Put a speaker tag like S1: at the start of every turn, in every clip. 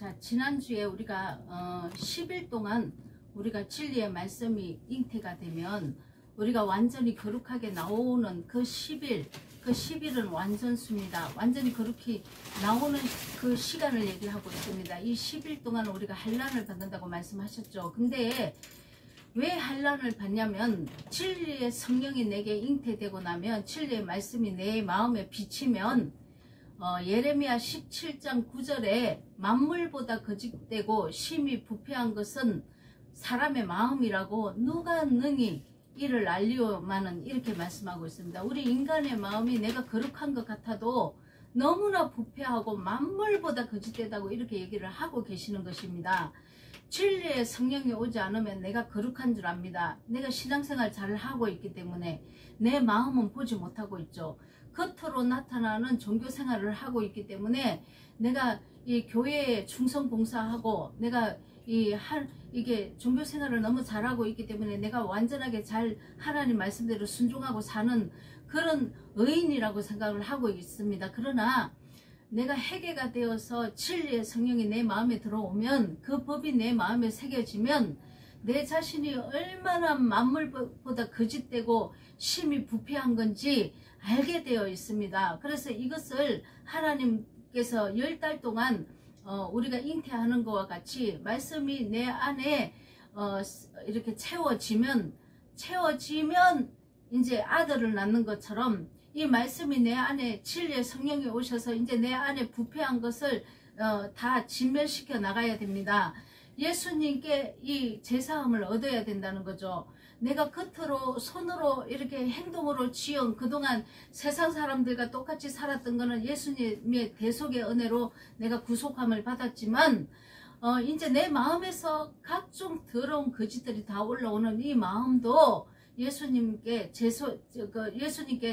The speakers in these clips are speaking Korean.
S1: 자, 지난주에 우리가 10일 동안 우리가 진리의 말씀이 잉태가 되면 우리가 완전히 거룩하게 나오는 그 10일, 그 10일은 완전수입니다. 완전히 거룩히 나오는 그 시간을 얘기하고 있습니다. 이 10일 동안 우리가 환난을 받는다고 말씀하셨죠. 근데 왜 환난을 받냐면 진리의 성령이 내게 잉태되고 나면, 진리의 말씀이 내 마음에 비치면 예레미야 17장 9절에 만물보다 거짓되고 심히 부패한 것은 사람의 마음이라고 누가 능히 이를 알리오마는, 이렇게 말씀하고 있습니다. 우리 인간의 마음이 내가 거룩한 것 같아도 너무나 부패하고 만물보다 거짓되다고 이렇게 얘기를 하고 계시는 것입니다. 진리의 성령이 오지 않으면 내가 거룩한 줄 압니다. 내가 신앙생활 잘 하고 있기 때문에 내 마음은 보지 못하고 있죠. 겉으로 나타나는 종교생활을 하고 있기 때문에 내가 이 교회에 충성봉사하고 내가 이게 종교생활을 너무 잘하고 있기 때문에 내가 완전하게 잘 하나님 말씀대로 순종하고 사는 그런 의인이라고 생각을 하고 있습니다. 그러나 내가 회개가 되어서 진리의 성령이 내 마음에 들어오면, 그 법이 내 마음에 새겨지면 내 자신이 얼마나 만물보다 거짓되고 심히 부패한 건지 알게 되어 있습니다. 그래서 이것을 하나님께서 10달 동안 우리가 잉태하는 것과 같이 말씀이 내 안에 이렇게 채워지면 이제 아들을 낳는 것처럼 이 말씀이 내 안에, 진리의 성령이 오셔서 이제 내 안에 부패한 것을 다 진멸시켜 나가야 됩니다. 예수님께 이 제사함을 얻어야 된다는 거죠. 내가 겉으로 손으로 이렇게 행동으로 지은 그동안 세상 사람들과 똑같이 살았던 거는 예수님의 대속의 은혜로 내가 구속함을 받았지만 이제 내 마음에서 각종 더러운 거짓들이 다 올라오는 이 마음도 예수님께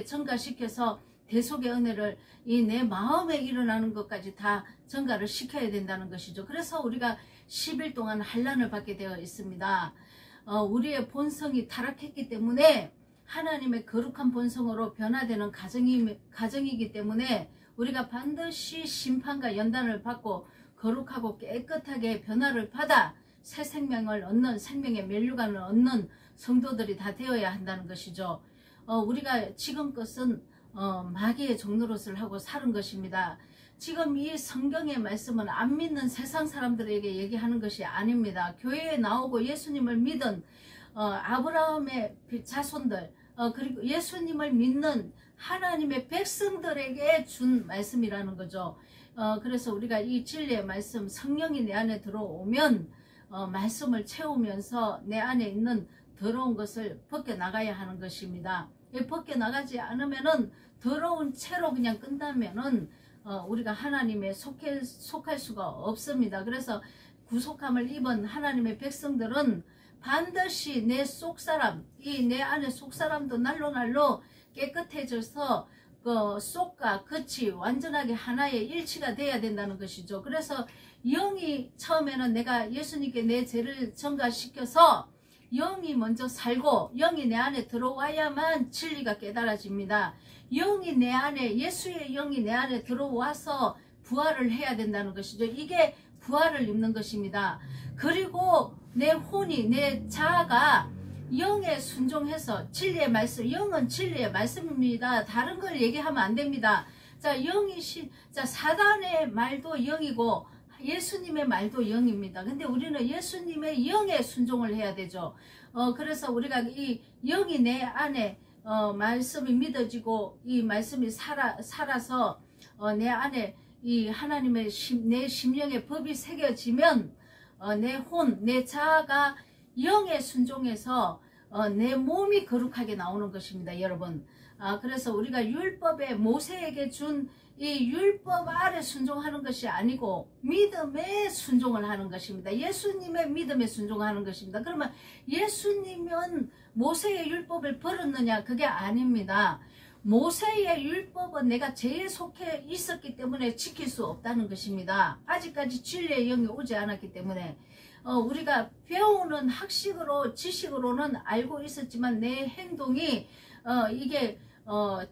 S1: 전가시켜서 대속의 은혜를 이 내 마음에 일어나는 것까지 다 전가를 시켜야 된다는 것이죠. 그래서 우리가 10일 동안 환난을 받게 되어 있습니다. 우리의 본성이 타락했기 때문에 하나님의 거룩한 본성으로 변화되는 가정이기 때문에 우리가 반드시 심판과 연단을 받고 거룩하고 깨끗하게 변화를 받아 새 생명을 얻는, 생명의 면류관을 얻는 성도들이 다 되어야 한다는 것이죠. 우리가 지금 것은 마귀의 종노릇을 하고 사는 것입니다. 지금 이 성경의 말씀은 안 믿는 세상 사람들에게 얘기하는 것이 아닙니다. 교회에 나오고 예수님을 믿은 아브라함의 자손들, 그리고 예수님을 믿는 하나님의 백성들에게 준 말씀이라는 거죠. 그래서 우리가 이 진리의 말씀, 성령이 내 안에 들어오면 말씀을 채우면서 내 안에 있는 더러운 것을 벗겨나가야 하는 것입니다. 벗겨나가지 않으면은, 더러운 채로 그냥 끝나면은 우리가 하나님의 속할 수가 없습니다. 그래서 구속함을 입은 하나님의 백성들은 반드시 내 속사람, 이 내 안에 속사람도 날로 깨끗해져서 그 속과 겉이 완전하게 하나의 일치가 돼야 된다는 것이죠. 그래서 영이 처음에는 내가 예수님께 내 죄를 전가시켜서 영이 먼저 살고 영이 내 안에 들어와야만 진리가 깨달아집니다. 영이 내 안에, 예수의 영이 내 안에 들어와서 부활을 해야 된다는 것이죠. 이게 부활을 입는 것입니다. 그리고 내 혼이, 내 자아가 영에 순종해서 진리의 말씀, 영은 진리의 말씀입니다. 다른 걸 얘기하면 안 됩니다. 자, 사단의 말도 영이고 예수님의 말도 영입니다. 근데 우리는 예수님의 영에 순종을 해야 되죠. 그래서 우리가 이 영이 내 안에 말씀이 믿어지고 이 말씀이 살아서 내 안에 이 하나님의 내 심령의 법이 새겨지면 내 혼, 내 자아가 영에 순종해서 내 몸이 거룩하게 나오는 것입니다, 여러분. 그래서 우리가 율법에 모세에게 준 이 율법 아래 순종하는 것이 아니고 믿음에 순종을 하는 것입니다. 예수님의 믿음에 순종하는 것입니다. 그러면 예수님은 모세의 율법을 버렸느냐? 그게 아닙니다. 모세의 율법은 내가 죄에 속해 있었기 때문에 지킬 수 없다는 것입니다. 아직까지 진리의 영이 오지 않았기 때문에 우리가 배우는 학식으로, 지식으로는 알고 있었지만 내 행동이 이게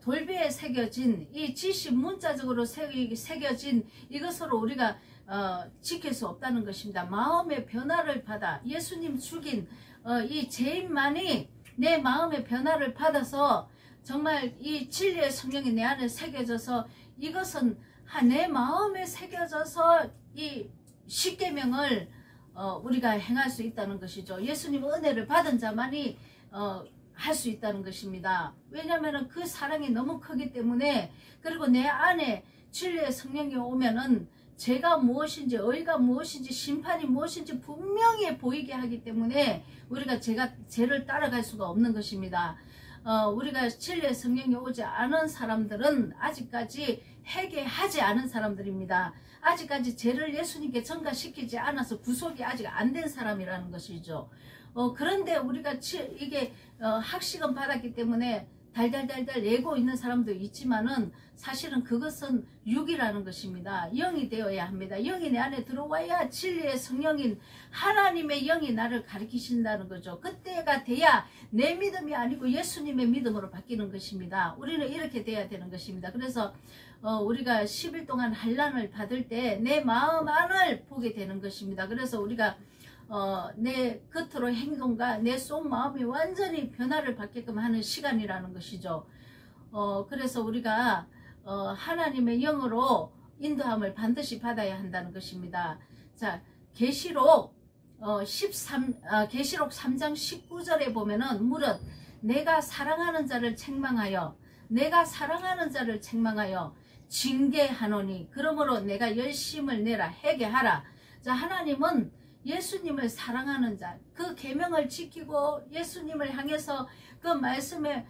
S1: 돌배에 새겨진 이 지식 문자적으로 새겨진 이것으로 우리가 지킬 수 없다는 것입니다. 마음의 변화를 받아 예수님 죽인 이 죄인만이 내 마음의 변화를 받아서 정말 이 진리의 성령이 내 안에 새겨져서 이것은 내 마음에 새겨져서 이 십계명을 우리가 행할 수 있다는 것이죠. 예수님 은혜를 받은 자만이 할 수 있다는 것입니다. 왜냐하면 그 사랑이 너무 크기 때문에, 그리고 내 안에 진리의 성령이 오면은 죄가 무엇인지 의가 무엇인지 심판이 무엇인지 분명히 보이게 하기 때문에 우리가 죄를 따라갈 수가 없는 것입니다. 우리가 진리의 성령이 오지 않은 사람들은 아직까지 회개하지 않은 사람들입니다. 아직까지 죄를 예수님께 전가시키지 않아서 구속이 아직 안 된 사람이라는 것이죠. 그런데 우리가 이게 학식은 받았기 때문에 달달달달 내고 있는 사람도 있지만은 사실은 그것은 육이라는 것입니다. 영이 되어야 합니다. 영이 내 안에 들어와야 진리의 성령인 하나님의 영이 나를 가르치신다는 거죠. 그때가 돼야 내 믿음이 아니고 예수님의 믿음으로 바뀌는 것입니다. 우리는 이렇게 돼야 되는 것입니다. 그래서 우리가 10일 동안 환난을 받을 때 내 마음 안을 보게 되는 것입니다. 그래서 우리가 내 겉으로 행동과 내 속 마음이 완전히 변화를 받게끔 하는 시간이라는 것이죠. 그래서 우리가 하나님의 영으로 인도함을 반드시 받아야 한다는 것입니다. 자, 계시록 3장 19절에 보면은 무릇 내가 사랑하는 자를 책망하여 징계하노니 그러므로 내가 열심을 내라 회개하라. 자, 하나님은 예수님을 사랑하는 자, 그 계명을 지키고 예수님을 향해서 그 말씀에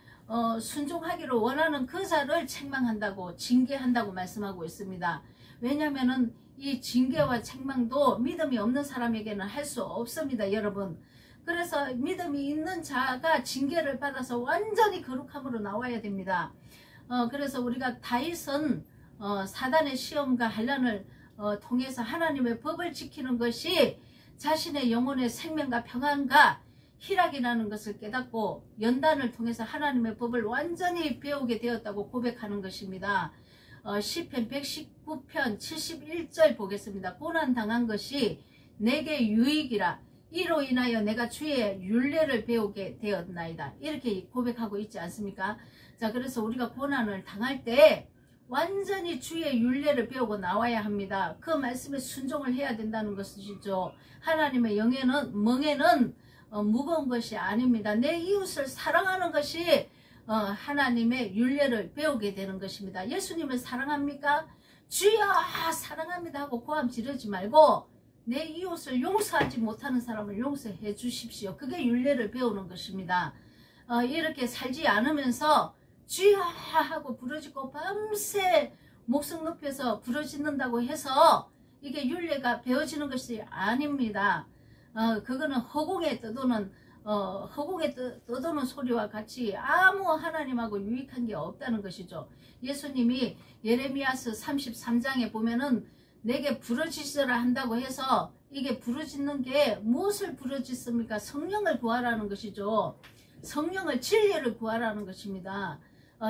S1: 순종하기를 원하는 그 자를 책망한다고, 징계한다고 말씀하고 있습니다. 왜냐하면은 이 징계와 책망도 믿음이 없는 사람에게는 할 수 없습니다, 여러분. 그래서 믿음이 있는 자가 징계를 받아서 완전히 거룩함으로 나와야 됩니다. 그래서 우리가 다윗은 사단의 시험과 환난을 통해서 하나님의 법을 지키는 것이 자신의 영혼의 생명과 평안과 희락이라는 것을 깨닫고 연단을 통해서 하나님의 법을 완전히 배우게 되었다고 고백하는 것입니다. 시편 119편 71절 보겠습니다. 고난당한 것이 내게 유익이라. 이로 인하여 내가 주의 율례를 배우게 되었나이다. 이렇게 고백하고 있지 않습니까? 자, 그래서 우리가 고난을 당할 때 완전히 주의 율례를 배우고 나와야 합니다. 그 말씀에 순종을 해야 된다는 것이죠. 하나님의 멍에는 무거운 것이 아닙니다. 내 이웃을 사랑하는 것이 하나님의 율례를 배우게 되는 것입니다. 예수님을 사랑합니까? 주여 사랑합니다 하고 고함 지르지 말고 내 이웃을 용서하지 못하는 사람을 용서해 주십시오. 그게 율례를 배우는 것입니다. 이렇게 살지 않으면서 주여 하고 부르짖고 밤새 목성 높여서 부르짖는다고 해서 이게 율례가 배워지는 것이 아닙니다. 그거는 허공에 떠도는 소리와 같이 아무 하나님하고 유익한 게 없다는 것이죠. 예수님이 예레미야서 33장에 보면은 내게 부르짖으라 한다고 해서 이게 부르짖는 게 무엇을 부르짖습니까? 성령을 구하라는 것이죠. 성령을, 진리를 구하라는 것입니다.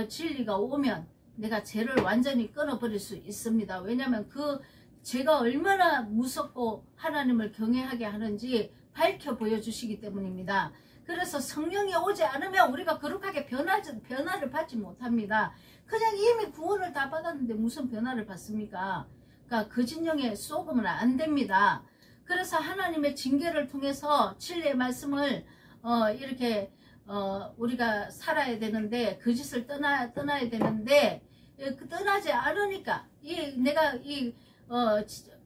S1: 진리가 오면 내가 죄를 완전히 끊어버릴 수 있습니다. 왜냐하면 그 죄가 얼마나 무섭고 하나님을 경외하게 하는지 밝혀 보여주시기 때문입니다. 그래서 성령이 오지 않으면 우리가 거룩하게 변화를 받지 못합니다. 그냥 이미 구원을 다 받았는데 무슨 변화를 받습니까? 그러니까 거짓령에 쏘으면 안 됩니다. 그래서 하나님의 징계를 통해서 진리의 말씀을 이렇게 우리가 살아야 되는데, 그 짓을 떠나야 되는데 떠나지 않으니까 내가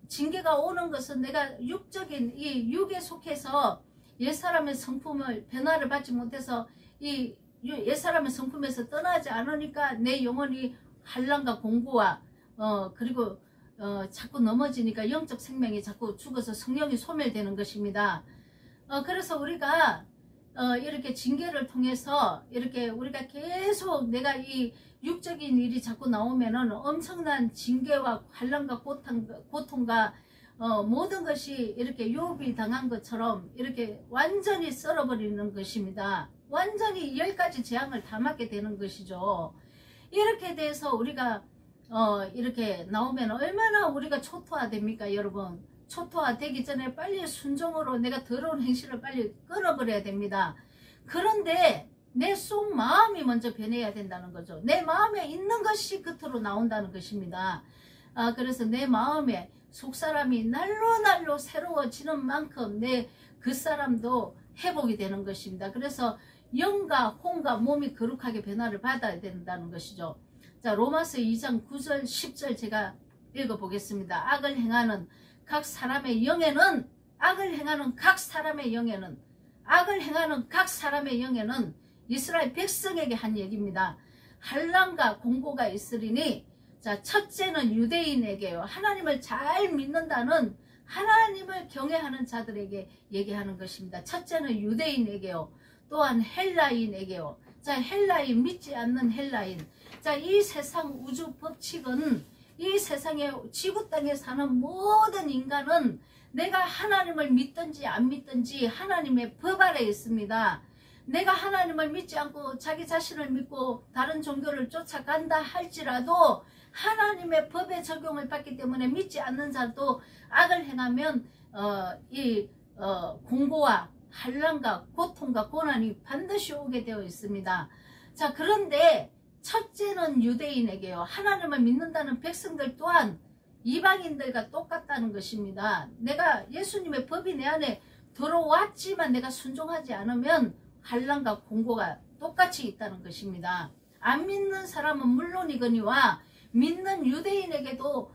S1: 징계가 오는 것은 내가 육적인 이 육에 속해서 옛사람의 성품을 변화를 받지 못해서 이 옛사람의 성품에서 떠나지 않으니까 내 영혼이 환난과 공고와 그리고 자꾸 넘어지니까 영적 생명이 자꾸 죽어서 성령이 소멸되는 것입니다. 그래서 우리가 이렇게 징계를 통해서 이렇게 우리가 계속 내가 이 육적인 일이 자꾸 나오면은 엄청난 징계와 환난과 고통과 모든 것이 이렇게 욥이 당한 것처럼 이렇게 완전히 썰어버리는 것입니다. 완전히 10가지 재앙을 다 맞게 되는 것이죠. 이렇게 돼서 우리가 이렇게 나오면 얼마나 우리가 초토화됩니까 여러분. 초토화되기 전에 빨리 순종으로 내가 더러운 행실을 빨리 끊어버려야 됩니다. 그런데 내 속 마음이 먼저 변해야 된다는 거죠. 내 마음에 있는 것이 겉으로 나온다는 것입니다. 그래서 내 마음에 속사람이 날로 새로워지는 만큼 내 그 사람도 회복이 되는 것입니다. 그래서 영과 혼과 몸이 거룩하게 변화를 받아야 된다는 것이죠. 자, 로마서 2장 9절 10절 제가 읽어보겠습니다. 악을 행하는 각 사람의 영에는 이스라엘 백성에게 한 얘기입니다. 환난과 공고가 있으리니, 자, 첫째는 유대인에게요. 하나님을 잘 믿는다는, 하나님을 경외하는 자들에게 얘기하는 것입니다. 첫째는 유대인에게요. 또한 헬라인에게요. 자, 헬라인, 믿지 않는 헬라인. 자, 이 세상 우주 법칙은, 이 세상에 지구 땅에 사는 모든 인간은 내가 하나님을 믿든지 안 믿든지 하나님의 법 아래 있습니다. 내가 하나님을 믿지 않고 자기 자신을 믿고 다른 종교를 쫓아간다 할지라도 하나님의 법의 적용을 받기 때문에 믿지 않는 자도 악을 행하면 공고와 환난과 고통과 고난이 반드시 오게 되어 있습니다. 자, 그런데 첫째는 유대인에게요. 하나님을 믿는다는 백성들 또한 이방인들과 똑같다는 것입니다. 내가 예수님의 법이 내 안에 들어왔지만 내가 순종하지 않으면 환난과 공고가 똑같이 있다는 것입니다. 안 믿는 사람은 물론이거니와 믿는 유대인에게도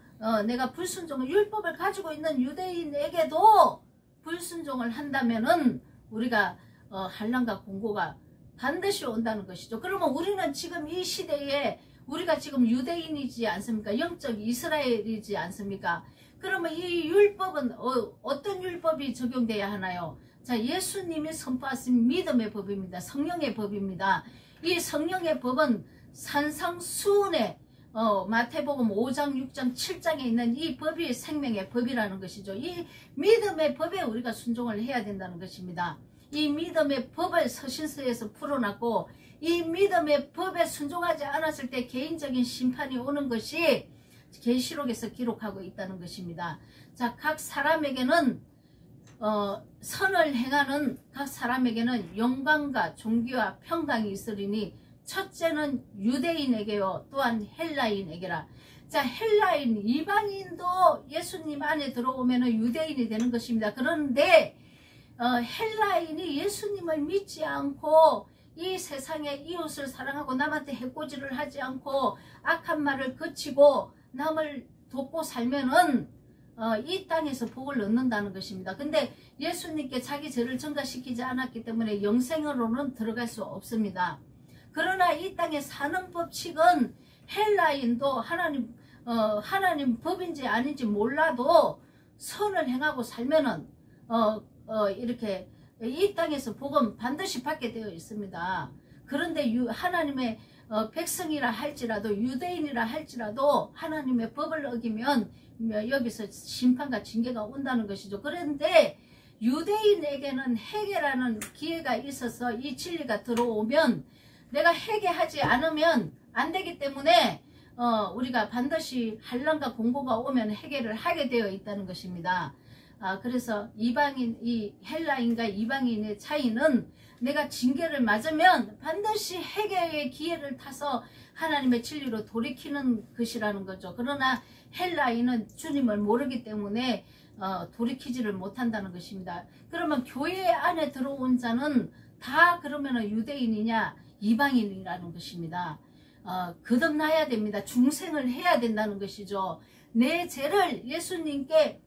S1: 내가 불순종을, 율법을 가지고 있는 유대인에게도 불순종을 한다면은 우리가 환난과 공고가 반드시 온다는 것이죠. 그러면 우리는 지금 이 시대에 우리가 지금 유대인이지 않습니까? 영적 이스라엘이지 않습니까? 그러면 이 율법은 어떤 율법이 적용돼야 하나요? 자, 예수님이 선포하신 믿음의 법입니다. 성령의 법입니다. 이 성령의 법은 산상수훈의 마태복음 5장, 6장, 7장에 있는 이 법이 생명의 법이라는 것이죠. 이 믿음의 법에 우리가 순종을 해야 된다는 것입니다. 이 믿음의 법을 서신서에서 풀어놨고 이 믿음의 법에 순종하지 않았을 때 개인적인 심판이 오는 것이 계시록에서 기록하고 있다는 것입니다. 자, 각 사람에게는 선을 행하는 각 사람에게는 영광과 존귀와 평강이 있으리니 첫째는 유대인에게요 또한 헬라인에게라. 자, 헬라인 이방인도 예수님 안에 들어오면 유대인이 되는 것입니다. 그런데 헬라인이 예수님을 믿지 않고 이 세상에 이웃을 사랑하고 남한테 해코지를 하지 않고 악한 말을 그치고 남을 돕고 살면은 이 땅에서 복을 얻는다는 것입니다. 근데 예수님께 자기 죄를 전가시키지 않았기 때문에 영생으로는 들어갈 수 없습니다. 그러나 이 땅에 사는 법칙은 헬라인도 하나님 법인지 아닌지 몰라도 선을 행하고 살면은 이렇게 이 땅에서 복은 반드시 받게 되어 있습니다. 그런데 하나님의 백성이라 할지라도 유대인이라 할지라도 하나님의 법을 어기면 여기서 심판과 징계가 온다는 것이죠. 그런데 유대인에게는 회개라는 기회가 있어서 이 진리가 들어오면 내가 회개하지 않으면 안 되기 때문에 우리가 반드시 환난과 공고가 오면 회개를 하게 되어 있다는 것입니다. 그래서 이 헬라인과 이방인의 차이는 내가 징계를 맞으면 반드시 회개의 기회를 타서 하나님의 진리로 돌이키는 것이라는 거죠. 그러나 헬라인은 주님을 모르기 때문에 돌이키지를 못한다는 것입니다. 그러면 교회 안에 들어온 자는 다 그러면 유대인이냐 이방인이라는 것입니다. 거듭나야 됩니다. 중생을 해야 된다는 것이죠. 내 죄를 예수님께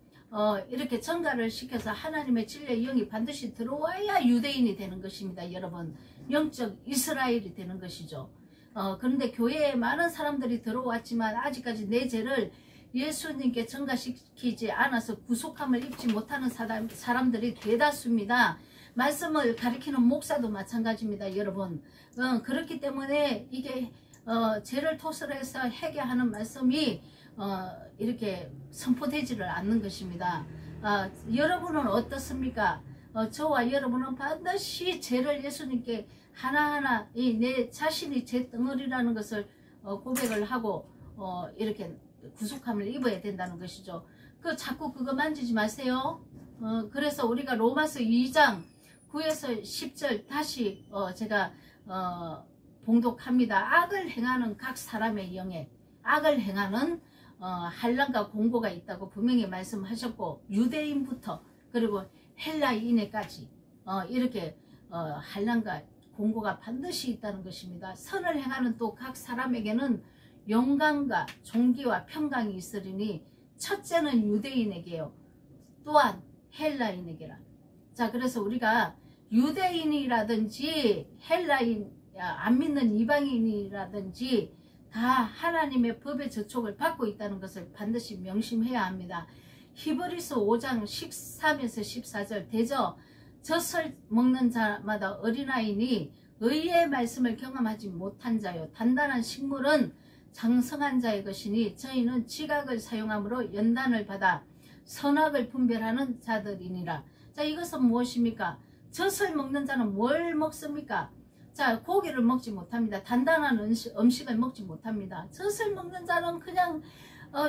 S1: 이렇게 전가를 시켜서 하나님의 진리의 영이 반드시 들어와야 유대인이 되는 것입니다. 여러분, 영적 이스라엘이 되는 것이죠. 그런데 교회에 많은 사람들이 들어왔지만 아직까지 내 죄를 예수님께 전가시키지 않아서 구속함을 입지 못하는 사람들이 대다수입니다. 말씀을 가리키는 목사도 마찬가지입니다. 여러분, 그렇기 때문에 이게 죄를 토스로 해서 회개하는 말씀이 이렇게 선포되지를 않는 것입니다. 여러분은 어떻습니까? 저와 여러분은 반드시 죄를 예수님께 하나하나 내 자신이 죄 덩어리라는 것을 고백을 하고 이렇게 구속함을 입어야 된다는 것이죠. 자꾸 그거 만지지 마세요. 그래서 우리가 로마서 2장 9에서 10절 다시 제가 봉독합니다. 악을 행하는 각 사람의 영에 악을 행하는 환난과 공고가 있다고 분명히 말씀하셨고, 유대인부터 그리고 헬라인에까지 이렇게 환난과 공고가 반드시 있다는 것입니다. 선을 행하는 또 각 사람에게는 영광과 존귀와 평강이 있으리니 첫째는 유대인에게요, 또한 헬라인에게라. 자, 그래서 우리가 유대인이라든지 헬라인, 안 믿는 이방인이라든지 다 하나님의 법의 저촉을 받고 있다는 것을 반드시 명심해야 합니다. 히브리서 5장 13에서 14절 대저 젖을 먹는 자마다 어린아이니 의의 말씀을 경험하지 못한 자요, 단단한 식물은 장성한 자의 것이니 저희는 지각을 사용함으로 연단을 받아 선악을 분별하는 자들이니라. 자, 이것은 무엇입니까? 젖을 먹는 자는 뭘 먹습니까? 자, 고기를 먹지 못합니다. 단단한 음식을 먹지 못합니다. 젖을 먹는 자는 그냥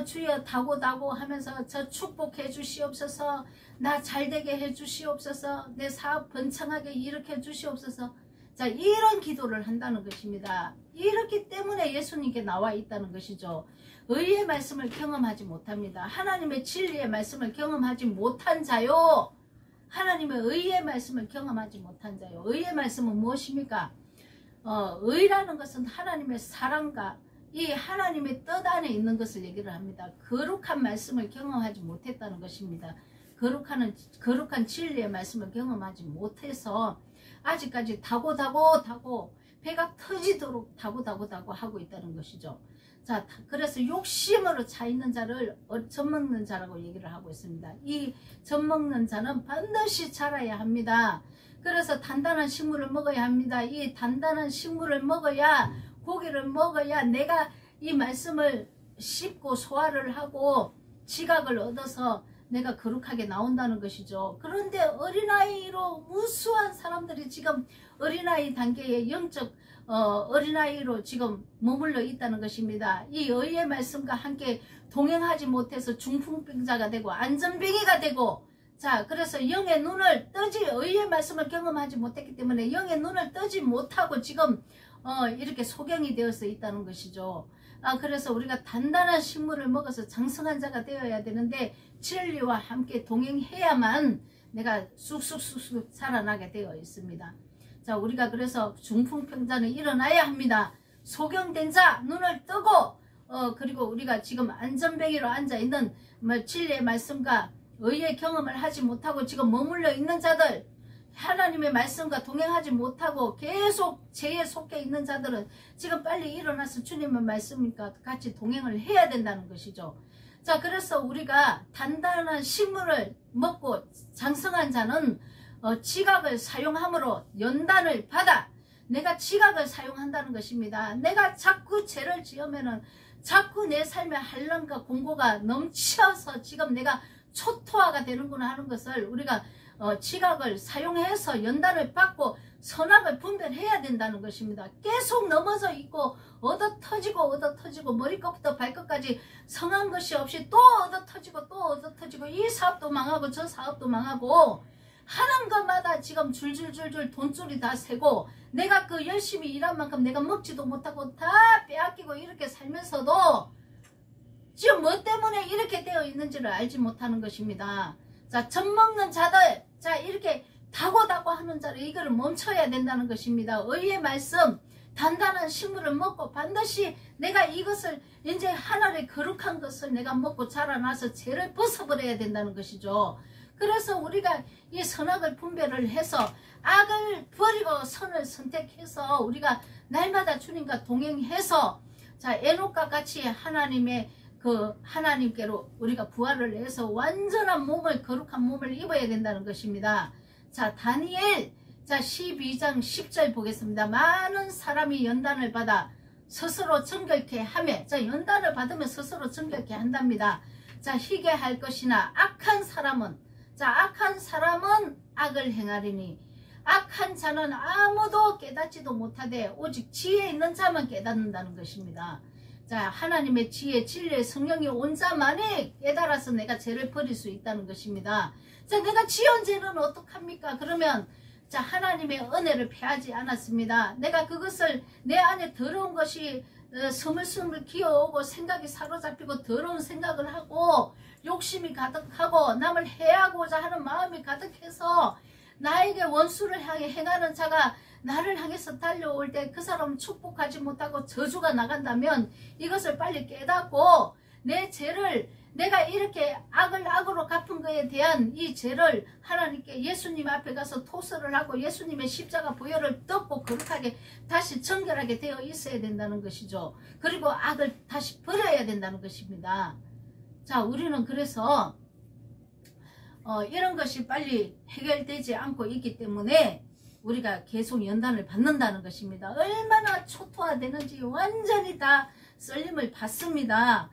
S1: 주여 다고 하면서 저 축복해 주시옵소서, 나 잘되게 해 주시옵소서, 내 사업 번창하게 일으켜 주시옵소서. 자, 이런 기도를 한다는 것입니다. 이렇기 때문에 예수님께 나와 있다는 것이죠. 의의 말씀을 경험하지 못합니다. 하나님의 진리의 말씀을 경험하지 못한 자요, 하나님의 의의 말씀을 경험하지 못한 자요. 의의 말씀은 무엇입니까? 의라는 것은 하나님의 사랑과 이 하나님의 뜻 안에 있는 것을 얘기를 합니다. 거룩한 말씀을 경험하지 못했다는 것입니다. 거룩한 진리의 말씀을 경험하지 못해서 아직까지 다고 배가 터지도록 다고 하고 있다는 것이죠. 자, 그래서 욕심으로 차 있는 자를 젖먹는 자라고 얘기를 하고 있습니다. 이 젖먹는 자는 반드시 자라야 합니다. 그래서 단단한 식물을 먹어야 합니다. 이 단단한 식물을 먹어야, 고기를 먹어야 내가 이 말씀을 씹고 소화를 하고 지각을 얻어서 내가 거룩하게 나온다는 것이죠. 그런데 어린아이로 무수한 사람들이 지금 어린아이 단계의 영적 어린아이로 지금 머물러 있다는 것입니다. 이 의의 말씀과 함께 동행하지 못해서 중풍병자가 되고 안전병이가 되고, 자, 그래서 영의 눈을 뜨지, 의의 말씀을 경험하지 못했기 때문에 영의 눈을 뜨지 못하고 지금 이렇게 소경이 되어서 있다는 것이죠. 그래서 우리가 단단한 식물을 먹어서 장성한 자가 되어야 되는데 진리와 함께 동행해야만 내가 쑥쑥 살아나게 되어 있습니다. 자, 우리가 그래서 중풍병자는 일어나야 합니다. 소경된 자 눈을 뜨고 그리고 우리가 지금 안전병이로 앉아있는 진리의 말씀과 의의 경험을 하지 못하고 지금 머물러 있는 자들, 하나님의 말씀과 동행하지 못하고 계속 죄에 속해 있는 자들은 지금 빨리 일어나서 주님의 말씀과 같이 동행을 해야 된다는 것이죠. 자, 그래서 우리가 단단한 식물을 먹고 장성한 자는 지각을 사용함으로 연단을 받아, 내가 지각을 사용한다는 것입니다. 내가 자꾸 죄를 지으면은 자꾸 내 삶에 환난과 공고가 넘쳐서 지금 내가 초토화가 되는구나 하는 것을 우리가 지각을 사용해서 연단을 받고 선악을 분별해야 된다는 것입니다. 계속 넘어져 있고 얻어터지고 머리끝부터 발끝까지 성한 것이 없이 또 얻어터지고 이 사업도 망하고 저 사업도 망하고 하는 것마다 지금 줄줄줄 돈줄이 다 새고 내가 그 열심히 일한 만큼 내가 먹지도 못하고 다 빼앗기고 이렇게 살면서도 지금 뭐 때문에 이렇게 되어 있는지를 알지 못하는 것입니다. 자, 젖먹는 자들, 자, 이렇게 다고 하는 자를 이거를 멈춰야 된다는 것입니다. 의의 말씀, 단단한 식물을 먹고 반드시 내가 이것을 이제 하늘의 거룩한 것을 내가 먹고 자라나서 죄를 벗어버려야 된다는 것이죠. 그래서 우리가 이 선악을 분별을 해서 악을 버리고 선을 선택해서 우리가 날마다 주님과 동행해서, 자, 에녹과 같이 하나님께로 우리가 부활을 해서 완전한 몸을, 거룩한 몸을 입어야 된다는 것입니다. 자, 다니엘, 자, 12장 10절 보겠습니다. 많은 사람이 연단을 받아 스스로 정결케 하며, 자, 연단을 받으면 스스로 정결케 한답니다. 자, 희게 할 것이나 악한 사람은 악을 행하리니 악한 자는 아무도 깨닫지도 못하되 오직 지혜 있는 자만 깨닫는다는 것입니다. 자, 하나님의 지혜, 진리의 성령이 온 자만이 깨달아서 내가 죄를 버릴 수 있다는 것입니다. 자, 내가 지은 죄는 어떡합니까? 그러면 자, 하나님의 은혜를 패하지 않았습니다. 내가 그것을 내 안에 더러운 것이 스물스물 기어오고 생각이 사로잡히고 더러운 생각을 하고 욕심이 가득하고 남을 해하고자 하는 마음이 가득해서 나에게 원수를 향해 행하는 자가 나를 향해서 달려올 때 그 사람은 축복하지 못하고 저주가 나간다면 이것을 빨리 깨닫고 내 죄를 내가 이렇게 악을 악으로 갚은 것에 대한 이 죄를 하나님께 예수님 앞에 가서 토설을 하고 예수님의 십자가 보혈을 덮고 거룩하게 다시 정결하게 되어 있어야 된다는 것이죠. 그리고 악을 다시 버려야 된다는 것입니다. 자, 우리는 그래서 이런 것이 빨리 해결되지 않고 있기 때문에 우리가 계속 연단을 받는다는 것입니다. 얼마나 초토화되는지 완전히 다 썰림을 받습니다.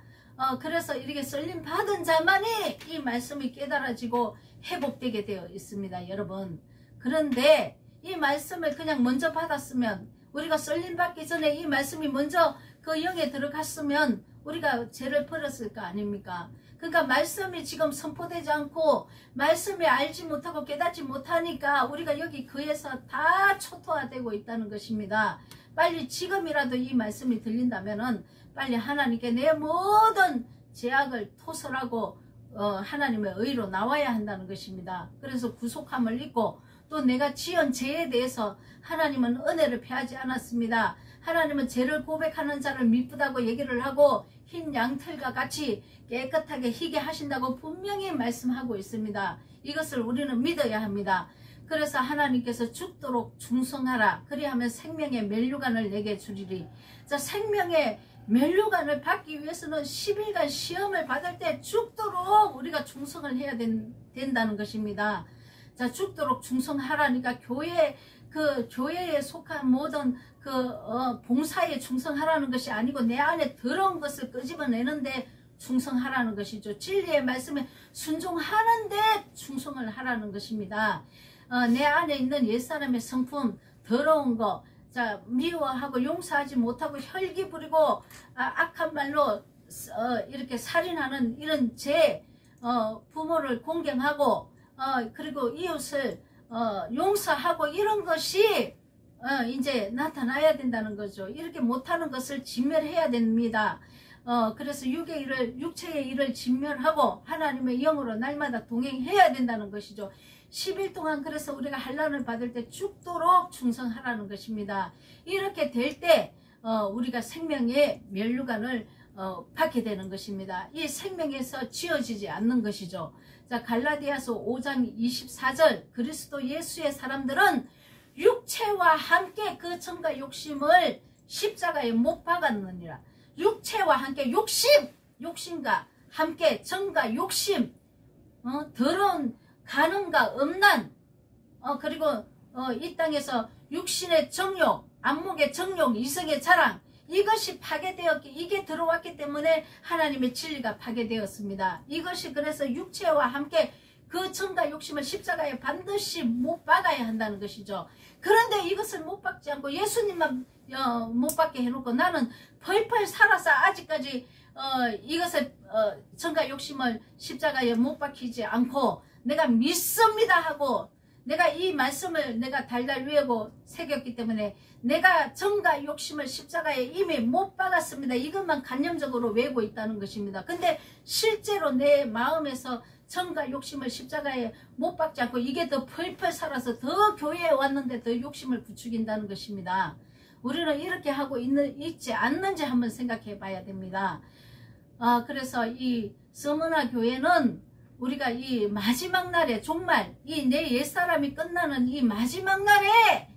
S1: 그래서 이렇게 썰림 받은 자만이 이 말씀이 깨달아지고 회복되게 되어 있습니다, 여러분. 그런데 이 말씀을 그냥 먼저 받았으면, 우리가 썰림 받기 전에 이 말씀이 먼저 그 영에 들어갔으면 우리가 죄를 버렸을 거 아닙니까? 그러니까 말씀이 지금 선포되지 않고 말씀이 알지 못하고 깨닫지 못하니까 우리가 여기 그에서 다 초토화되고 있다는 것입니다. 빨리 지금이라도 이 말씀이 들린다면은 빨리 하나님께 내 모든 죄악을 토설하고 하나님의 의로 나와야 한다는 것입니다. 그래서 구속함을 입고 또 내가 지은 죄에 대해서 하나님은 은혜를 패하지 않았습니다. 하나님은 죄를 고백하는 자를 미쁘다고 얘기를 하고 흰 양털과 같이 깨끗하게 희게 하신다고 분명히 말씀하고 있습니다. 이것을 우리는 믿어야 합니다. 그래서 하나님께서 죽도록 충성하라. 그리하면 생명의 면류관을 내게 주리리. 자, 생명의 면류관을 받기 위해서는 10일간 시험을 받을 때 죽도록 우리가 충성을 해야 된다는 것입니다. 자, 죽도록 충성하라니까 교회에 속한 모든 봉사에 충성하라는 것이 아니고 내 안에 더러운 것을 끄집어내는데 충성하라는 것이죠. 진리의 말씀에 순종하는데 충성을 하라는 것입니다. 내 안에 있는 옛사람의 성품, 더러운 거, 자, 미워하고 용서하지 못하고 혈기 부리고 악한 말로 이렇게 살인하는 이런 죄, 부모를 공경하고 그리고 이웃을 용서하고 이런 것이 이제 나타나야 된다는 거죠. 이렇게 못하는 것을 진멸해야 됩니다. 그래서 육체의 일을 진멸하고 하나님의 영으로 날마다 동행해야 된다는 것이죠. 10일 동안 그래서 우리가 환난을 받을 때 죽도록 충성하라는 것입니다. 이렇게 될 때 우리가 생명의 면류관을 받게 되는 것입니다. 이 생명에서 지어지지 않는 것이죠. 자, 갈라디아서 5장 24절 그리스도 예수의 사람들은 육체와 함께 그 정과 욕심을 십자가에 못 박았느니라. 육체와 함께 욕심과 함께 정과 욕심, 더러운 간음과 음란, 그리고 이 땅에서 육신의 정욕, 안목의 정욕, 이성의 자랑, 이것이 파괴되었기, 이게 들어왔기 때문에 하나님의 진리가 파괴되었습니다. 이것이 그래서 육체와 함께 그 정과 욕심을 십자가에 반드시 못 박아야 한다는 것이죠. 그런데 이것을 못 박지 않고 예수님만 못 받게 해놓고 나는 펄펄 살아서 아직까지 이것을 정과 욕심을 십자가에 못 박히지 않고 내가 믿습니다 하고 내가 이 말씀을 내가 달달 외우고 새겼기 때문에 내가 정과 욕심을 십자가에 이미 못 박았습니다. 이것만 관념적으로 외우고 있다는 것입니다. 근데 실제로 내 마음에서 정과 욕심을 십자가에 못 박지 않고 이게 더 펄펄 살아서 더 교회에 왔는데 더 욕심을 부추긴다는 것입니다. 우리는 이렇게 하고 있지 않는지 한번 생각해 봐야 됩니다. 그래서 이 서머나 교회는 우리가 이 마지막 날에 정말 이 내 옛사람이 끝나는 이 마지막 날에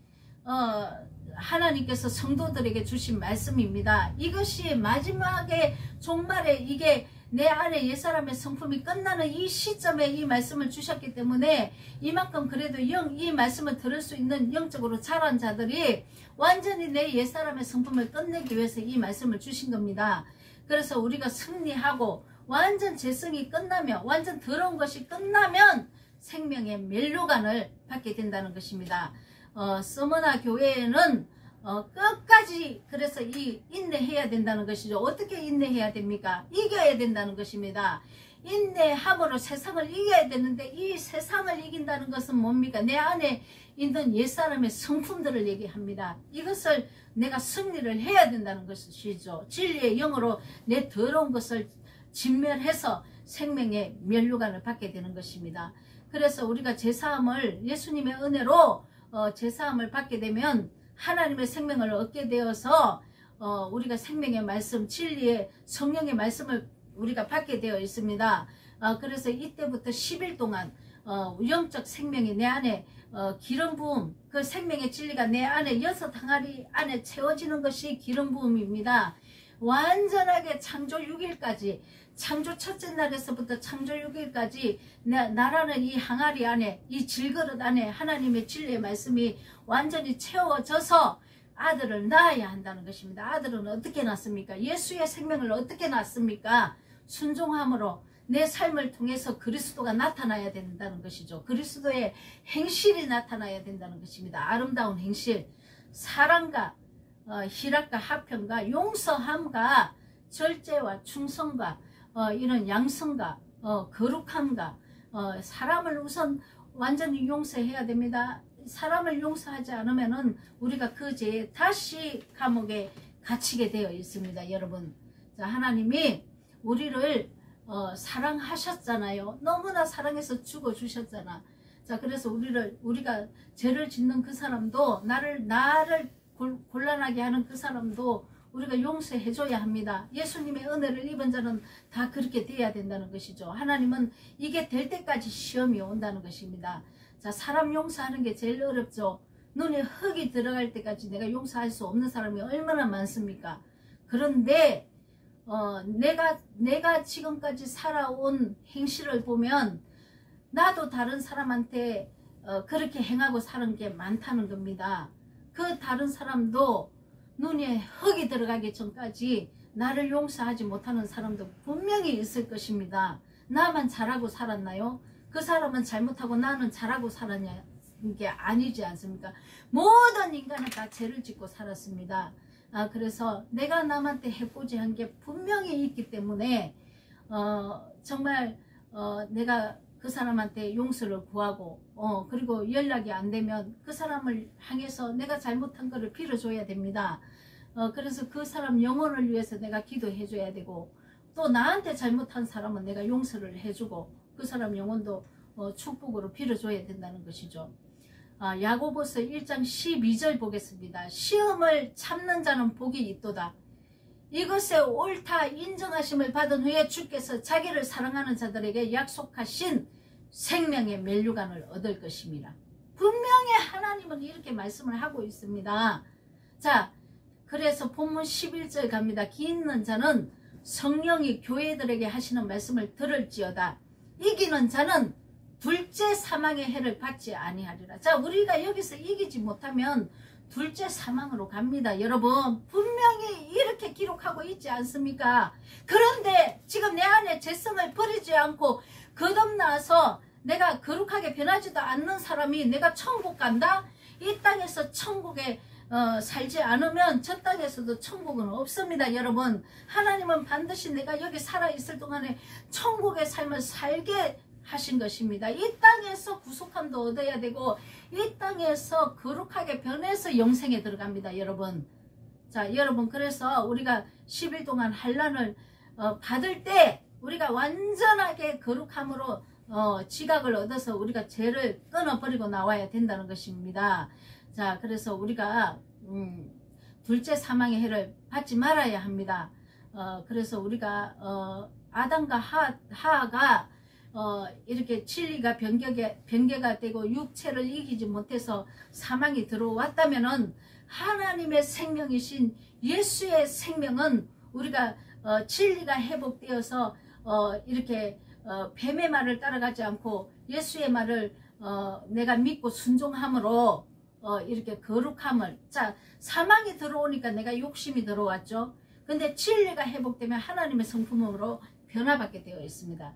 S1: 하나님께서 성도들에게 주신 말씀입니다. 이것이 마지막에 종말에 이게 내 안에 옛사람의 성품이 끝나는 이 시점에 이 말씀을 주셨기 때문에 이만큼 그래도 이 말씀을 들을 수 있는 영적으로 자란 자들이 완전히 내 옛사람의 성품을 끝내기 위해서 이 말씀을 주신 겁니다. 그래서 우리가 승리하고 완전 죄성이 끝나면 완전 더러운 것이 끝나면 생명의 면류관을 받게 된다는 것입니다. 서머나 교회에는 끝까지 그래서 이 인내해야 된다는 것이죠. 어떻게 인내해야 됩니까? 이겨야 된다는 것입니다. 인내함으로 세상을 이겨야 되는데 이 세상을 이긴다는 것은 뭡니까? 내 안에 있는 옛사람의 성품들을 얘기합니다. 이것을 내가 승리를 해야 된다는 것이죠. 진리의 영으로 내 더러운 것을 진멸해서 생명의 면류관을 받게 되는 것입니다. 그래서 우리가 제사함을 예수님의 은혜로 제사함을 받게 되면 하나님의 생명을 얻게 되어서 우리가 생명의 말씀, 진리의 성령의 말씀을 우리가 받게 되어 있습니다. 그래서 이때부터 10일 동안 영적 생명이 내 안에 기름 부음, 그 생명의 진리가 내 안에 6항아리 안에 채워지는 것이 기름 부음입니다. 완전하게 창조 6일까지, 창조 첫째 날에서부터 창조 6일까지 나라는 이 항아리 안에, 이 질그릇 안에 하나님의 진리의 말씀이 완전히 채워져서 아들을 낳아야 한다는 것입니다. 아들은 어떻게 낳습니까? 예수의 생명을 어떻게 낳습니까? 순종함으로 내 삶을 통해서 그리스도가 나타나야 된다는 것이죠. 그리스도의 행실이 나타나야 된다는 것입니다. 아름다운 행실, 사랑과 희락과 화평과 용서함과 절제와 충성과 이런 양성과 거룩함과 사람을 우선 완전히 용서해야 됩니다. 사람을 용서하지 않으면은 우리가 그 죄에 다시 감옥에 갇히게 되어 있습니다. 여러분, 자, 하나님이 우리를 사랑하셨잖아요. 너무나 사랑해서 죽어주셨잖아. 자, 그래서 우리가 죄를 짓는 그 사람도 나를 곤란하게 하는 그 사람도 우리가 용서해줘야 합니다. 예수님의 은혜를 입은 자는 다 그렇게 돼야 된다는 것이죠. 하나님은 이게 될 때까지 시험이 온다는 것입니다. 자, 사람 용서하는 게 제일 어렵죠. 눈에 흙이 들어갈 때까지 내가 용서할 수 없는 사람이 얼마나 많습니까? 그런데 내가 지금까지 살아온 행실을 보면 나도 다른 사람한테 그렇게 행하고 사는 게 많다는 겁니다. 그 다른 사람도 눈에 흙이 들어가기 전까지 나를 용서하지 못하는 사람도 분명히 있을 것입니다. 나만 잘하고 살았나요? 그 사람은 잘못하고 나는 잘하고 살았냐? 게 아니지 않습니까? 모든 인간은 다 죄를 짓고 살았습니다. 그래서 내가 남한테 해코지 한 게 분명히 있기 때문에 정말 내가 그 사람한테 용서를 구하고 그리고 연락이 안 되면 그 사람을 향해서 내가 잘못한 거를 빌어줘야 됩니다. 그래서 그 사람 영혼을 위해서 내가 기도해 줘야 되고, 또 나한테 잘못한 사람은 내가 용서를 해주고 그 사람 영혼도 축복으로 빌어줘야 된다는 것이죠. 야고보서 1장 12절 보겠습니다. 시험을 참는 자는 복이 있도다. 이것에 옳다 인정하심을 받은 후에 주께서 자기를 사랑하는 자들에게 약속하신 생명의 면류관을 얻을 것입니다. 분명히 하나님은 이렇게 말씀을 하고 있습니다. 자, 그래서 본문 11절 갑니다. 기 있는 자는 성령이 교회들에게 하시는 말씀을 들을지어다. 이기는 자는 둘째 사망의 해를 받지 아니하리라. 자, 우리가 여기서 이기지 못하면 둘째 사망으로 갑니다. 여러분, 분명히 이렇게 기록하고 있지 않습니까? 그런데 지금 내 안에 죄성을 버리지 않고 거듭나서 내가 거룩하게 변하지도 않는 사람이 내가 천국 간다? 이 땅에서 천국에 살지 않으면 저 땅에서도 천국은 없습니다. 여러분, 하나님은 반드시 내가 여기 살아있을 동안에 천국의 삶을 살게 하신 것입니다. 이 땅에서 구속함도 얻어야 되고 이 땅에서 거룩하게 변해서 영생에 들어갑니다. 여러분, 자, 여러분, 그래서 우리가 10일 동안 환난을 받을 때 우리가 완전하게 거룩함으로 지각을 얻어서 우리가 죄를 끊어버리고 나와야 된다는 것입니다. 자, 그래서 우리가 둘째 사망의 해를 받지 말아야 합니다. 그래서 우리가 아담과 하하가 이렇게 진리가 변개가 되고 육체를 이기지 못해서 사망이 들어왔다면은 하나님의 생명이신 예수의 생명은 우리가 진리가 회복되어서 이렇게 뱀의 말을 따라가지 않고 예수의 말을 내가 믿고 순종함으로 이렇게 거룩함을, 자, 사망이 들어오니까 내가 욕심이 들어왔죠. 근데 진리가 회복되면 하나님의 성품으로 변화받게 되어 있습니다.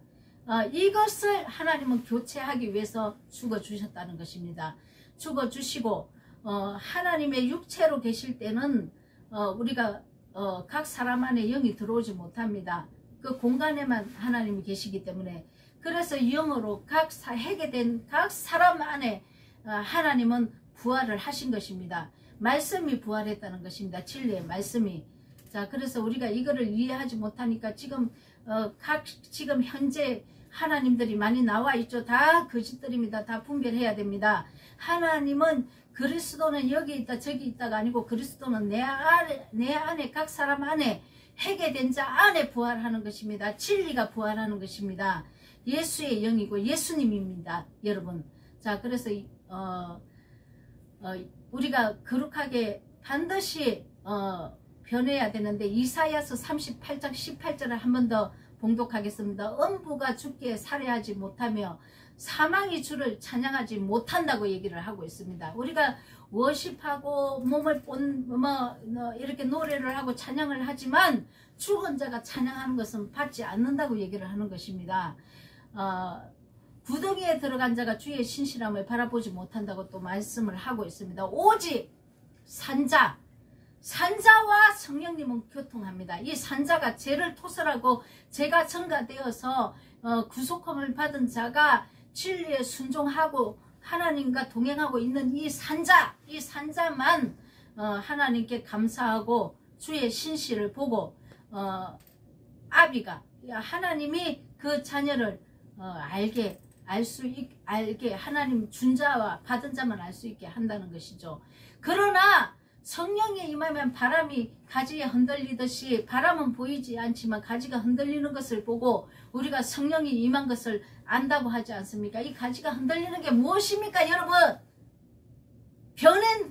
S1: 이것을 하나님은 교체하기 위해서 죽어주셨다는 것입니다. 죽어주시고 하나님의 육체로 계실 때는 우리가 각 사람 안에 영이 들어오지 못합니다. 그 공간에만 하나님이 계시기 때문에, 그래서 영으로 해계된 각 사람 안에 하나님은 부활을 하신 것입니다. 말씀이 부활했다는 것입니다. 진리의 말씀이. 자, 그래서 우리가 이거를 이해하지 못하니까 지금 지금 현재 하나님들이 많이 나와 있죠. 다 거짓들입니다. 다 분별해야 됩니다. 하나님은 그리스도는 여기 있다 저기 있다가 아니고, 그리스도는 내 안에 각 사람 안에 해계된 자 안에 부활하는 것입니다. 진리가 부활하는 것입니다. 예수의 영이고 예수님입니다, 여러분. 자, 그래서 우리가 거룩하게 반드시 변해야 되는데, 이사야서 38장 18절을 한 번 더 봉독하겠습니다. 음부가 주께 살해하지 못하며 사망이 주를 찬양하지 못한다고 얘기를 하고 있습니다. 우리가 워십하고 몸을 이렇게 노래를 하고 찬양을 하지만 죽은 자가 찬양하는 것은 받지 않는다고 얘기를 하는 것입니다. 구덩이에 들어간 자가 주의 신실함을 바라보지 못한다고 또 말씀을 하고 있습니다. 오직 산자와 성령님은 교통합니다. 이 산자가 죄를 토설하고 죄가 전가되어서 구속함을 받은 자가 진리에 순종하고 하나님과 동행하고 있는 이 산자만 하나님께 감사하고 주의 신실을 보고 아비가 하나님이 그 자녀를 알게 하나님 준 자와 받은 자만 알 수 있게 한다는 것이죠. 그러나 성령이 임하면 바람이 가지에 흔들리듯이, 바람은 보이지 않지만 가지가 흔들리는 것을 보고 우리가 성령이 임한 것을 안다고 하지 않습니까? 이 가지가 흔들리는 게 무엇입니까, 여러분?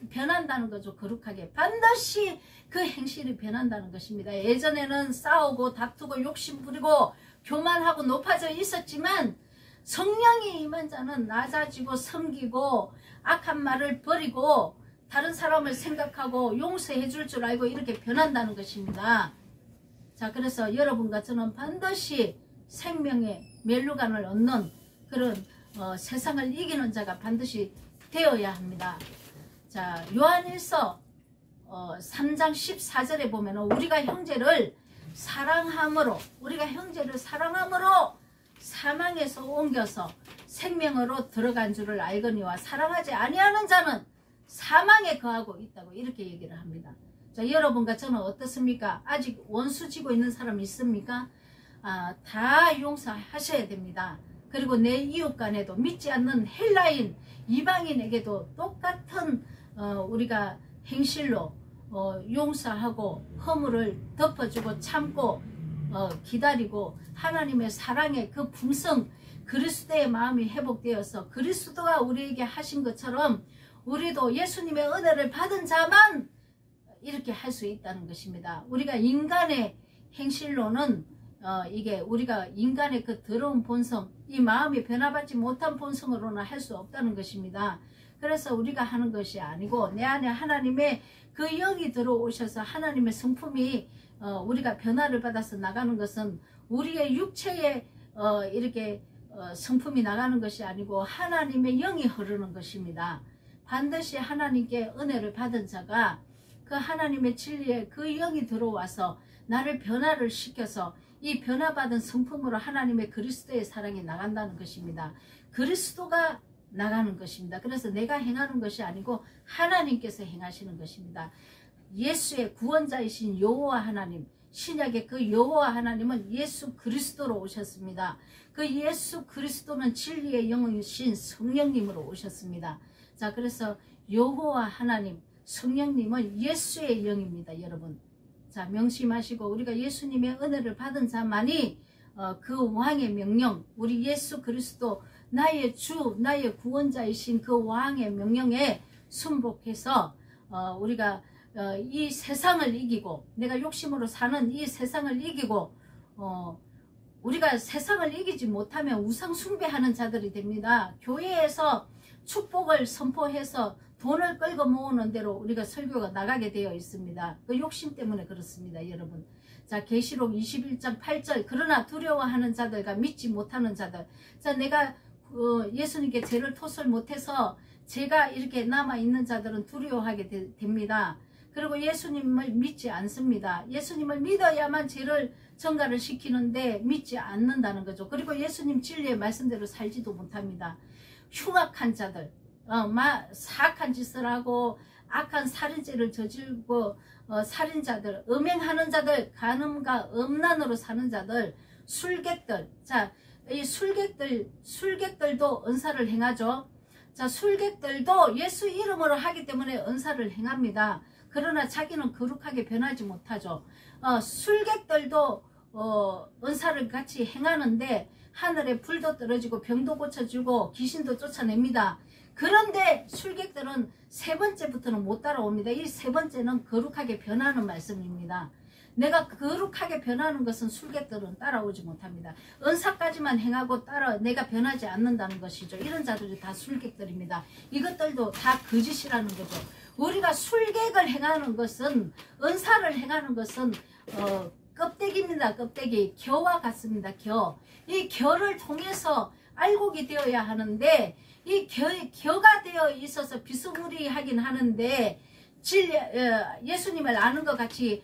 S1: 변한다는 거죠. 거룩하게 반드시 그 행실이 변한다는 것입니다. 예전에는 싸우고 다투고 욕심 부리고 교만하고 높아져 있었지만, 성령이 임한 자는 낮아지고 섬기고 악한 말을 버리고 다른 사람을 생각하고 용서해 줄 줄 알고 이렇게 변한다는 것입니다. 자, 그래서 여러분과 저는 반드시 생명의 멸류관을 얻는 그런 세상을 이기는 자가 반드시 되어야 합니다. 자, 요한일서 3장 14절에 보면 우리가 형제를 사랑함으로 사망에서 옮겨서 생명으로 들어간 줄을 알거니와 사랑하지 아니하는 자는 사망에 거하고 있다고 이렇게 얘기를 합니다. 자, 여러분과 저는 어떻습니까? 아직 원수 지고 있는 사람 있습니까? 다 용서하셔야 됩니다. 그리고 내 이웃 간에도, 믿지 않는 헬라인 이방인에게도 똑같은 우리가 행실로 용서하고 허물을 덮어주고 참고 기다리고, 하나님의 사랑의 그 풍성 그리스도의 마음이 회복되어서 그리스도가 우리에게 하신 것처럼 우리도 예수님의 은혜를 받은 자만 이렇게 할 수 있다는 것입니다. 우리가 인간의 행실로는 이게 우리가 인간의 그 더러운 본성, 이 마음이 변화받지 못한 본성으로는 할 수 없다는 것입니다. 그래서 우리가 하는 것이 아니고 내 안에 하나님의 그 영이 들어오셔서 하나님의 성품이 우리가 변화를 받아서 나가는 것은 우리의 육체에 이렇게 성품이 나가는 것이 아니고 하나님의 영이 흐르는 것입니다. 반드시 하나님께 은혜를 받은 자가 그 하나님의 진리에 그 영이 들어와서 나를 변화를 시켜서 이 변화받은 성품으로 하나님의 그리스도의 사랑이 나간다는 것입니다. 그리스도가 나가는 것입니다. 그래서 내가 행하는 것이 아니고 하나님께서 행하시는 것입니다. 예수의 구원자이신 여호와 하나님, 신약의 그 여호와 하나님은 예수 그리스도로 오셨습니다. 그 예수 그리스도는 진리의 영이신 성령님으로 오셨습니다. 자, 그래서 여호와 하나님, 성령님은 예수의 영입니다, 여러분. 자, 명심하시고 우리가 예수님의 은혜를 받은 자만이 그 왕의 명령, 우리 예수 그리스도 나의 주, 나의 구원자이신 그 왕의 명령에 순복해서 우리가 이 세상을 이기고, 내가 욕심으로 사는 이 세상을 이기고, 우리가 세상을 이기지 못하면 우상 숭배하는 자들이 됩니다. 교회에서 축복을 선포해서 돈을 끌고 모으는 대로 우리가 설교가 나가게 되어 있습니다. 그 욕심 때문에 그렇습니다, 여러분. 자, 계시록 21장 8절, 그러나 두려워하는 자들과 믿지 못하는 자들. 자, 내가 예수님께 죄를 토설 못해서 죄가 이렇게 남아있는 자들은 두려워하게 됩니다. 그리고 예수님을 믿지 않습니다. 예수님을 믿어야만 죄를 전가를 시키는데 믿지 않는다는 거죠. 그리고 예수님 진리의 말씀대로 살지도 못합니다. 흉악한 자들, 사악한 짓을 하고 악한 살인죄를 저지르고 살인자들, 음행하는 자들, 간음과 음란으로 사는 자들, 술객들. 자, 이 술객들도 은사를 행하죠. 자, 술객들도 예수 이름으로 하기 때문에 은사를 행합니다. 그러나 자기는 거룩하게 변하지 못하죠. 술객들도 은사를 같이 행하는데 하늘에 불도 떨어지고 병도 고쳐주고 귀신도 쫓아냅니다. 그런데 술객들은 세 번째부터는 못 따라옵니다. 이 세 번째는 거룩하게 변하는 말씀입니다. 내가 거룩하게 변하는 것은 술객들은 따라오지 못합니다. 은사까지만 행하고 내가 변하지 않는다는 것이죠. 이런 자들이 다 술객들입니다. 이것들도 다 거짓이라는 거죠. 우리가 술객을 행하는 것은, 은사를 행하는 것은 껍데기입니다. 껍데기. 겨와 같습니다. 겨. 이 겨를 통해서 알곡이 되어야 하는데 이 겨가 되어 있어서 비스무리하긴 하는데 예수님을 아는 것 같이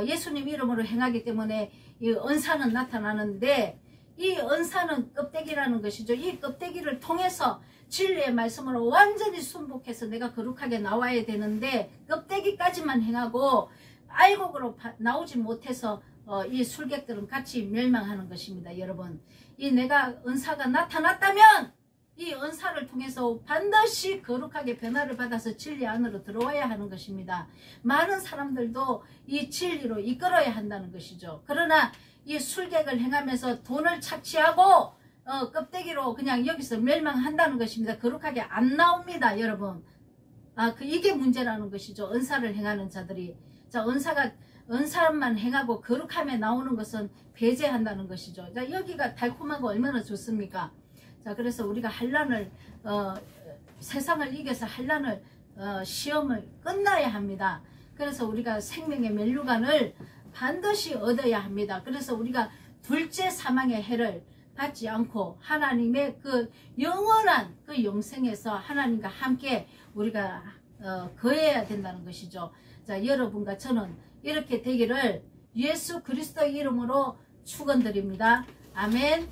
S1: 예수님 이름으로 행하기 때문에 이 은사는 나타나는데, 이 은사는 껍데기라는 것이죠. 이 껍데기를 통해서 진리의 말씀으로 완전히 순복해서 내가 거룩하게 나와야 되는데 껍데기까지만 행하고 알곡으로 나오지 못해서 이 술객들은 같이 멸망하는 것입니다. 여러분, 이 내가 은사가 나타났다면 이 은사를 통해서 반드시 거룩하게 변화를 받아서 진리 안으로 들어와야 하는 것입니다. 많은 사람들도 이 진리로 이끌어야 한다는 것이죠. 그러나 이 술객을 행하면서 돈을 착취하고 껍데기로 그냥 여기서 멸망한다는 것입니다. 거룩하게 안 나옵니다. 여러분, 이게 문제라는 것이죠. 은사를 행하는 자들이. 자, 은사만 행하고 거룩함에 나오는 것은 배제한다는 것이죠. 자, 여기가 달콤하고 얼마나 좋습니까? 자, 그래서 우리가 환난을 세상을 이겨서 환난을 시험을 끝나야 합니다. 그래서 우리가 생명의 면류관을 반드시 얻어야 합니다. 그래서 우리가 둘째 사망의 해를 받지 않고 하나님의 그 영원한 그 영생에서 하나님과 함께 우리가 거해야 된다는 것이죠. 자, 여러분과 저는 이렇게 되기를 예수 그리스도의 이름으로 축원드립니다. 아멘.